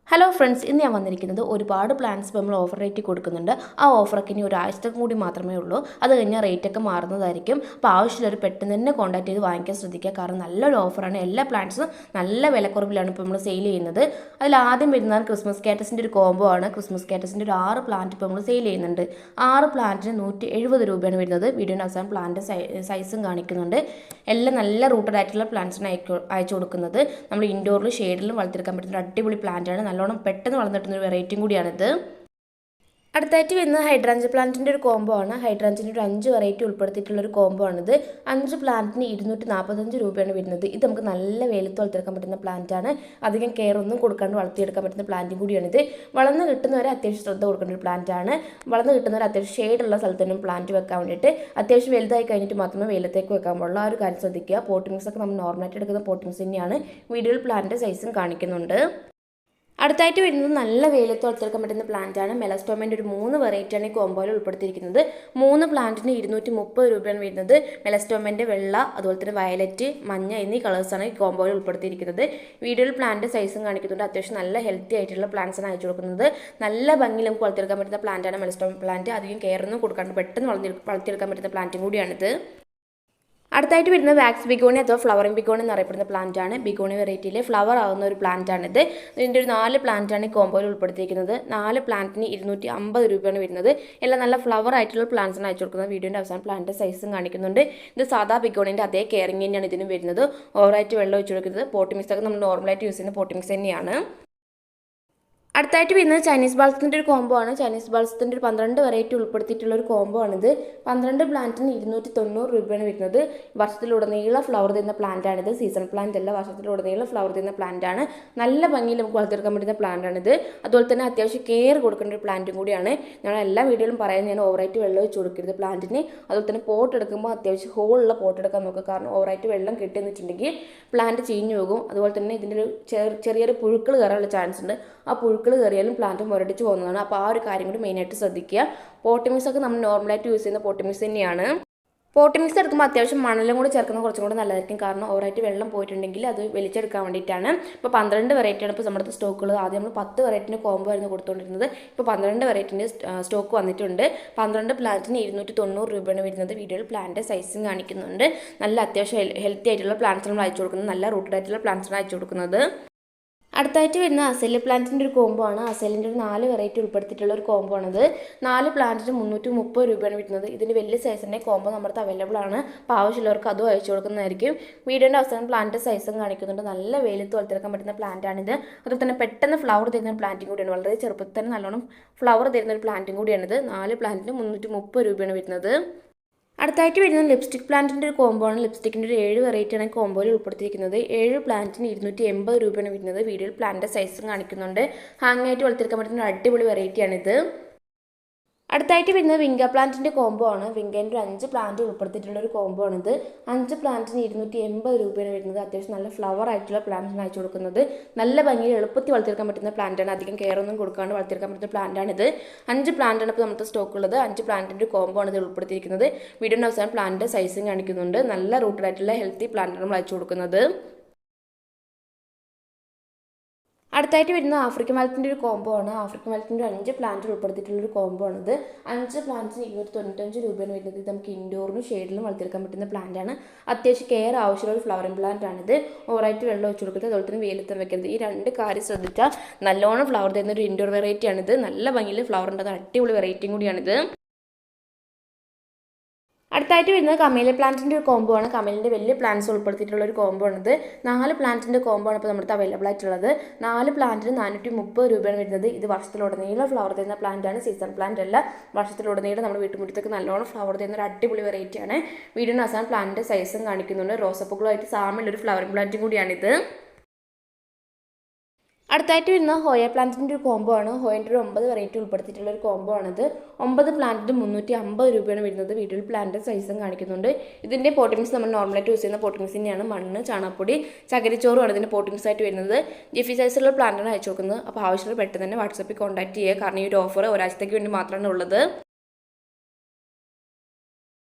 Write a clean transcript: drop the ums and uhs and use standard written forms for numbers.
Hello friends, ഇന്ന് ഞാൻ വന്നിരിക്കുന്നത് ഒരുപാട് പ്ലാൻസ് ഇപ്പോൾ നമ്മൾ ഓഫർ റേറ്റ് കൊടുക്കുന്നുണ്ട്. ആ ഓഫറൊക്കെ ഇനി ഒരാഴ്ചത്തേക്കും കൂടി മാത്രമേ ഉള്ളൂ. അത് കഴിഞ്ഞാൽ റേറ്റൊക്കെ മാറുന്നതായിരിക്കും. അപ്പോൾ ആവശ്യമുള്ളവർ പെട്ടെന്ന് തന്നെ കോൺടാക്ട് ചെയ്ത് വാങ്ങിക്കാൻ ശ്രദ്ധിക്കുക. കാരണം നല്ലൊരു ഓഫറാണ്. എല്ലാ പ്ലാൻസും നല്ല വിലക്കുറവിലാണ് ഇപ്പോൾ നമ്മൾ സെയിൽ ചെയ്യുന്നത്. അതിൽ ആദ്യം വരുന്നതാണ് ക്രിസ്മസ് കാറ്റസിൻ്റെ ഒരു കോംബോ ആണ്. ക്രിസ്മസ് കാറ്റസിൻ്റെ ഒരു 6 പ്ലാന്റ് ഇപ്പോൾ നമ്മൾ സെയിൽ ചെയ്യുന്നുണ്ട്. 6 പ്ലാന്റിന് 170 രൂപയാണ് വരുന്നത്. വീഡിയോൻ്റെ അവസാനം പ്ലാന്റ് സൈസും കാണിക്കുന്നുണ്ട്. എല്ലാം നല്ല റൂട്ടഡ് ആയിട്ടുള്ള പ്ലാന്റ്സിന് അയച്ചു കൊടുക്കുന്നത്. നമ്മൾ ഇൻഡോറിലും ഷെയ്ഡിലും വളർത്തിയെടുക്കാൻ പറ്റുന്ന അടിപൊളി പ്ലാന്റാണ്. നല്ലോണം പെട്ടെന്ന് വളർന്നിട്ടുന്ന ഒരു വെറൈറ്റിയും കൂടിയാണിത്. അടുത്തായിട്ട് വരുന്നത് ഹൈഡ്രാഞ്ച് പ്ലാന്റിൻ്റെ ഒരു കോംബോ ആണ്. ഹൈഡ്രാഞ്ചിൻ്റെ ഒരു 5 വെറൈറ്റി ഉൾപ്പെടുത്തിയിട്ടുള്ളൊരു കോംബോ ആണിത്. 5 പ്ലാന്റിന് 245 രൂപയാണ് വരുന്നത്. ഇത് നമുക്ക് നല്ല വെയിലത്ത് വളർത്തിയെടുക്കാൻ പറ്റുന്ന പ്ലാന്റാണ്. അധികം കെയർ ഒന്നും കൊടുക്കാണ്ട് വളർത്തിയെടുക്കാൻ പറ്റുന്ന പ്ലാന്റും കൂടിയാണിത്. വളർന്ന് കിട്ടുന്നവരെ അത്യാവശ്യം ശ്രദ്ധ കൊടുക്കേണ്ട ഒരു പ്ലാന്റാണ്. വളർന്ന് കിട്ടുന്നവരെ അത്യാവശ്യം ഷെയ്ഡുള്ള സ്ഥലത്ത് തന്നെ പ്ലാന്റ് വെക്കാൻ വേണ്ടിയിട്ട് അത്യാവശ്യം വലുതായി കഴിഞ്ഞിട്ട് മാത്രമേ വെയിലത്തേക്ക് വെക്കാൻ പാടുള്ളൂ. ആ ഒരു കാര്യം ശ്രദ്ധിക്കുക. പോട്ടിങ്സ് ഒക്കെ നമ്മൾ നോർമലായിട്ട് എടുക്കുന്ന പോട്ടിങ്സ് തന്നെയാണ്. വീഡിയോയിൽ പ്ലാന്റിൻ്റെ സൈസും കാണിക്കുന്നുണ്ട്. അടുത്തായിട്ട് വരുന്നത് നല്ല വെയിലത്ത് വളർത്തിയെടുക്കാൻ പറ്റുന്ന പ്ലാന്റാണ്. മെലസ്റ്റോമേൻ്റെ ഒരു 3 വെറൈറ്റിയാണ് ഈ കോംബോയിൽ ഉൾപ്പെടുത്തിയിരിക്കുന്നത്. 3 പ്ലാന്റിന് 230 രൂപയാണ് വരുന്നത്. മെലസ്റ്റോമേൻ്റെ വെള്ള, അതുപോലെ തന്നെ വയലറ്റ്, മഞ്ഞ എന്നീ കളേഴ്സാണ് ഈ കോംബോയിൽ ഉൾപ്പെടുത്തിയിരിക്കുന്നത്. വീഡിയോയിൽ പ്ലാന്റ് സൈസും കാണിക്കുന്നുണ്ട്. അത്യാവശ്യം നല്ല ഹെൽത്തി ആയിട്ടുള്ള പ്ലാന്റ്സാണ് അയച്ചു കൊടുക്കുന്നത്. നല്ല ഭംഗിയിൽ നമുക്ക് വളർത്തിയെടുക്കാൻ പറ്റുന്ന പ്ലാന്റാണ് മെലസ്റ്റോമൻ പ്ലാന്റ്. അധികം കെയർ ഒന്നും കൊടുക്കാണ്ട് പെട്ടെന്ന് വളർത്തിയെടുക്കാൻ പറ്റുന്ന പ്ലാന്റും കൂടിയാണിത്. അടുത്തായിട്ട് വരുന്ന വാക്സ് ബിഗോണി അഥവാ ഫ്ലവറിംഗ് ബിഗോണി എന്നറിയപ്പെടുന്ന പ്ലാന്റ് ആണ്. ബിഗോണി വെറൈറ്റിയിലെ ഫ്ലവർ ആവുന്ന ഒരു പ്ലാന്റ് ആണിത്. ഇതിൻ്റെ ഒരു 4 പ്ലാന്റാണ് ഈ കോംബോയിൽ ഉൾപ്പെടുത്തിയിരിക്കുന്നത്. 4 പ്ലാന്റിന് 250 രൂപയാണ് വരുന്നത്. എല്ലാം നല്ല ഫ്ലവർ ആയിട്ടുള്ള പ്ലാന്റ്സാണ് അയച്ചു കൊടുക്കുന്നത്. വീഡിയോൻ്റെ അവസാനം പ്ലാന്റിൻ്റെ സൈസും കാണിക്കുന്നുണ്ട്. ഇത് സാധാ ബിഗോണിൻ്റെ അതേ കെയറിങ് തന്നെയാണ് ഇതിനും വരുന്നത്. ഓവറായിട്ട് വെള്ളം ഒഴിച്ചു കൊടുക്കുന്നത്. പോട്ടി മിക്സ് ഒക്കെ നമ്മൾ നോർമലായിട്ട് യൂസ് ചെയ്യുന്ന പോട്ടി മിക്സ് തന്നെയാണ്. അടുത്തായിട്ട് വരുന്നത് ചൈനീസ് ബാൾസത്തിൻ്റെ ഒരു കോംബോ ആണ്. ചൈനീസ് ബാൾസത്തിൻ്റെ ഒരു 12 വെറൈറ്റി ഉൾപ്പെടുത്തിയിട്ടുള്ള ഒരു കോംബോ ആണിത്. 12 പ്ലാന്റിന് 290 രൂപയാണ് വരുന്നത്. വർഷത്തിലുടനീളം ഫ്ലവർ തരുന്ന പ്ലാന്റ് ആണിത്. സീസൺ പ്ലാന്റ് അല്ല, വർഷത്തിലുടനീളം ഫ്ലവർ തരുന്ന പ്ലാന്റ് ആണ്. നല്ല ഭംഗിയിൽ നമുക്ക് വളർത്തിയെടുക്കാൻ പറ്റുന്ന പ്ലാന്റ് ആണിത്. അതുപോലെ തന്നെ അത്യാവശ്യം കെയർ കൊടുക്കേണ്ട ഒരു പ്ലാന്റും കൂടിയാണ്. ഞങ്ങൾ എല്ലാ വീഡിയോയിലും പറയുന്നത് ഞാൻ ഓവറായിട്ട് വെള്ളം ഒഴിച്ച് കൊടുക്കരുത് പ്ലാന്റിന്. അതുപോലെ തന്നെ പോട്ട് എടുക്കുമ്പോൾ അത്യാവശ്യം ഹോളുള്ള പോട്ട് എടുക്കാൻ നോക്കുക. കാരണം ഓവറായിട്ട് വെള്ളം കെട്ടി നിന്നിട്ടുണ്ടെങ്കിൽ പ്ലാന്റ് ചീഞ്ഞു പോകും. അതുപോലെ തന്നെ ഇതിൻ്റെ ഒരു ചെറിയൊരു പുഴുക്കൾ കയറാനുള്ള ചാൻസ് ഉണ്ട്. ആ പുഴുക്കൾ കയറിയാലും പ്ലാന്റ് മുരടിച്ച് പോകുന്നതാണ്. അപ്പോൾ ആ ഒരു കാര്യം കൂടി മെയിനായിട്ട് ശ്രദ്ധിക്കുക. പോട്ടിമിക്സ് ഒക്കെ നമ്മൾ നോർമലായിട്ട് യൂസ് ചെയ്യുന്ന പോട്ടിമിക്സ് തന്നെയാണ്. പോട്ടിമിക്സ് എടുക്കുമ്പോൾ അത്യാവശ്യം മണലും കൂടി ചേർക്കുന്നത് കുറച്ചും കൂടി നല്ലതായിരിക്കും. കാരണം ഓവറായിട്ട് വെള്ളം പോയിട്ടുണ്ടെങ്കിൽ അത് വലിച്ചെടുക്കാൻ വേണ്ടിയിട്ടാണ്. ഇപ്പോൾ 12 വെറൈറ്റിയാണ് ഇപ്പോൾ നമ്മുടെ സ്റ്റോക്കുകൾ. ആദ്യം നമ്മൾ 10 വെറൈറ്റിൻ്റെ കോംബോ ആയിരുന്നു കൊടുത്തുകൊണ്ടിരുന്നത്. ഇപ്പോൾ 12 വെറൈറ്റിൻ്റെ സ്റ്റോക്ക് വന്നിട്ടുണ്ട്. 12 പ്ലാന്റിന് 290 രൂപയാണ് വരുന്നത്. വീഡിയോയിൽ പ്ലാന്റ് സൈസും കാണിക്കുന്നുണ്ട്. നല്ല അത്യാവശ്യം ഹെൽത്തി ആയിട്ടുള്ള പ്ലാന്റ്സ് നമ്മൾ അയച്ചു കൊടുക്കുന്നത്. നല്ല റൂട്ടഡ് ആയിട്ടുള്ള പ്ലാന്റ്സാണ് അയച്ചു കൊടുക്കുന്നത്. അടുത്തായിട്ട് വരുന്ന അസെല് പ്ലാന്റിൻ്റെ ഒരു കോംബോ ആണ്. അസെലിൻ്റെ ഒരു 4 വെറൈറ്റി ഉൾപ്പെടുത്തിയിട്ടുള്ള ഒരു കോംബോ ആണിത്. 4 പ്ലാന്റിന് 330 രൂപയാണ് വരുന്നത്. ഇതിൻ്റെ വലിയ സൈസിൻ്റെ കോംബോ നമ്മുടെ അവൈലബിൾ ആണ്. അപ്പോൾ ആവശ്യമുള്ളവർക്ക് അതും അയച്ചു കൊടുക്കുന്നതായിരിക്കും. വീഡിയോൻ്റെ അവസാനം പ്ലാന്റ് സൈസും കാണിക്കുന്നുണ്ട്. നല്ല വെയിലത്ത് വളർത്തിയെടുക്കാൻ പറ്റുന്ന പ്ലാന്റ് ആണിത്. അതുപോലെ തന്നെ പെട്ടെന്ന് ഫ്ലവർ തരുന്ന ഒരു പ്ലാന്റും കൂടിയാണ്. വളരെ ചെറുപ്പത്തിൽ തന്നെ നല്ലോണം ഫ്ലവർ തരുന്ന ഒരു പ്ലാന്റും കൂടിയാണിത്. 4 പ്ലാന്റിന് 330 രൂപയാണ് വരുന്നത്. അടുത്തായിട്ട് വരുന്നത് ലിപ്സ്റ്റിക് പ്ലാന്റിൻ്റെ ഒരു കോംബോ ആണ്. ലിപ്സ്റ്റിക്കിൻ്റെ ഒരു 7 വെറൈറ്റിയാണ് കോംബോയിൽ ഉൾപ്പെടുത്തിയിരിക്കുന്നത്. 7 പ്ലാന്റിന് 280 രൂപയാണ് വരുന്നത്. വീഡിയോയിൽ പ്ലാന്റിൻ്റെ സൈസും കാണിക്കുന്നുണ്ട്. ഹാങ് ആയിട്ട് വളർത്തിയെടുക്കാൻ പറ്റുന്ന ഒരു അടിപൊളി വെറൈറ്റിയാണിത്. അടുത്തായിട്ട് വരുന്നത് വിങ്ക പ്ലാന്റിൻ്റെ കോംബോ ആണ്. വിങ്കേൻ്റെ ഒരു 5 പ്ലാന്റ് ഉൾപ്പെടുത്തിയിട്ടുള്ള ഒരു കോംബോ ആണിത്. 5 പ്ലാന്റിന് 280 രൂപയാണ് വരുന്നത്. അത്യാവശ്യം നല്ല ഫ്ലവർ ആയിട്ടുള്ള പ്ലാന്റ്സാണ് അയച്ചു കൊടുക്കുന്നത്. നല്ല ഭംഗിയിൽ എളുപ്പത്തിൽ വളർത്തിയെടുക്കാൻ പറ്റുന്ന പ്ലാന്റാണ്. അധികം കെയർ ഒന്നും കൊടുക്കാണ്ട് വളർത്തിയെടുക്കാൻ പറ്റുന്ന പ്ലാന്റാണിത്. 5 പ്ലാന്റാണ് ഇപ്പോൾ നമ്മുടെ സ്റ്റോക്ക് ഉള്ളത്. 5 പ്ലാന്റിൻ്റെ കോംബോ ആണ് ഇത് ഉൾപ്പെടുത്തിയിരിക്കുന്നത്. വീഡിയോൻ്റെ അവസാനം പ്ലാന്റിൻ്റെ സൈസും കാണിക്കുന്നുണ്ട്. നല്ല റൂട്ടഡ് ആയിട്ടുള്ള ഹെൽത്തി പ്ലാന്റാണ് നമ്മൾ അയച്ചു കൊടുക്കുന്നത്. അടുത്തായിട്ട് വരുന്നത് ആഫ്രിക്കൻ മരത്തിൻ്റെ ഒരു കോംബോ ആണ്. ആഫ്രിക്കൻ മരത്തിൻ്റെ 5 പ്ലാന്റ് ഉൾപ്പെടുത്തിയിട്ടുള്ളൊരു കോംബോ ആണിത്. 5 പ്ലാന്റ്സിന് 295 രൂപയാണ് വരുന്നത്. ഇത് നമുക്ക് ഇൻഡോറിനും ഷെയ്ഡിലും വളർത്തിയെടുക്കാൻ പറ്റുന്ന പ്ലാന്റ് ആണ്. അത്യാവശ്യം കെയർ ആവശ്യമുള്ള ഒരു ഫ്ലവറിംഗ് പ്ലാന്റ് ആണിത്. ഓവറായിട്ട് വെള്ളം ഒഴിച്ചു കൊടുക്കുന്നത്, അതുപോലെ തന്നെ വെയിലത്തും വെക്കുന്നത്. ഈ 2 കാര്യം ശ്രദ്ധിച്ചാൽ നല്ലോണം ഫ്ലവർ തരുന്ന ഒരു ഇൻഡോർ വെറൈറ്റി ആണിത്. നല്ല ഭംഗിയിൽ ഫ്ലവർ ഉണ്ടാകുന്ന അടിപൊളി വെറൈറ്റിയും കൂടിയാണിത്. അടുത്തായിട്ട് വരുന്നത് കമേല പ്ലാന്റിൻ്റെ ഒരു കോംബോ ആണ്. കമേലിൻ്റെ വലിയ പ്ലാന്റ്സ് ഉൾപ്പെടുത്തിയിട്ടുള്ള ഒരു കോംബോ ആണിത്. 4 പ്ലാന്റിൻ്റെ കോംബോ ആണ് ഇപ്പോൾ നമ്മുടെ അവൈലബിൾ ആയിട്ടുള്ളത്. 4 പ്ലാന്റിന് 430 രൂപയാണ് വരുന്നത്. ഇത് വർഷത്തിലുടനീളം ഫ്ലവർ തരുന്ന പ്ലാന്റ് ആണ്. സീസൺ പ്ലാന്റ് അല്ല, വർഷത്തിലുടനീളം നമ്മുടെ വീട്ടുമുറ്റത്തേക്ക് നല്ലോണം ഫ്ലവർ തരുന്ന ഒരു അടിപൊളി വെറൈറ്റിയാണ്. വീടിന് അവസാനം പ്ലാന്റിൻ്റെ സൈസും കാണിക്കുന്നുണ്ട്. റോസപ്പൂക്കളുമായിട്ട് സാമ്യമുള്ള ഒരു ഫ്ലവറിംഗ് പ്ലാന്റും കൂടിയാണിത്. അടുത്തായിട്ട് വരുന്ന ഹോയ പ്ലാന്റിൻ്റെ ഒരു കോംബോ ആണ്. ഹോയൻ്റെ ഒരു 9 വെറൈറ്റി ഉൾപ്പെടുത്തിയിട്ടുള്ള ഒരു കോംബോ ആണിത്. 9 പ്ലാന്റിന് 350 രൂപയാണ് വരുന്നത്. വീഡിയോയിൽ പ്ലാന്റ് സൈസും കാണിക്കുന്നുണ്ട്. ഇതിൻ്റെ പോട്ടിങ്സ് നമ്മൾ നോർമലായിട്ട് യൂസ് ചെയ്യുന്ന പോട്ടിങ്സ് തന്നെയാണ്. മണ്ണ്, ചാണകപ്പൊടി, ചകിരിച്ചോറുമാണ് ഇതിൻ്റെ പോട്ടിങ്സ് ആയിട്ട് വരുന്നത്. ജിഫി സൈസിലുള്ള പ്ലാന്റാണ് അയച്ചു കൊടുക്കുന്നത്. അപ്പോൾ ആവശ്യമുള്ള പെട്ടെന്ന് തന്നെ വാട്സാപ്പിൽ കോൺടാക്ട് ചെയ്യുക. കാരണം ഈ ഒരു ഓഫർ ഒരാഴ്ചത്തേക്ക് വേണ്ടി മാത്രമാണ് ഉള്ളത്.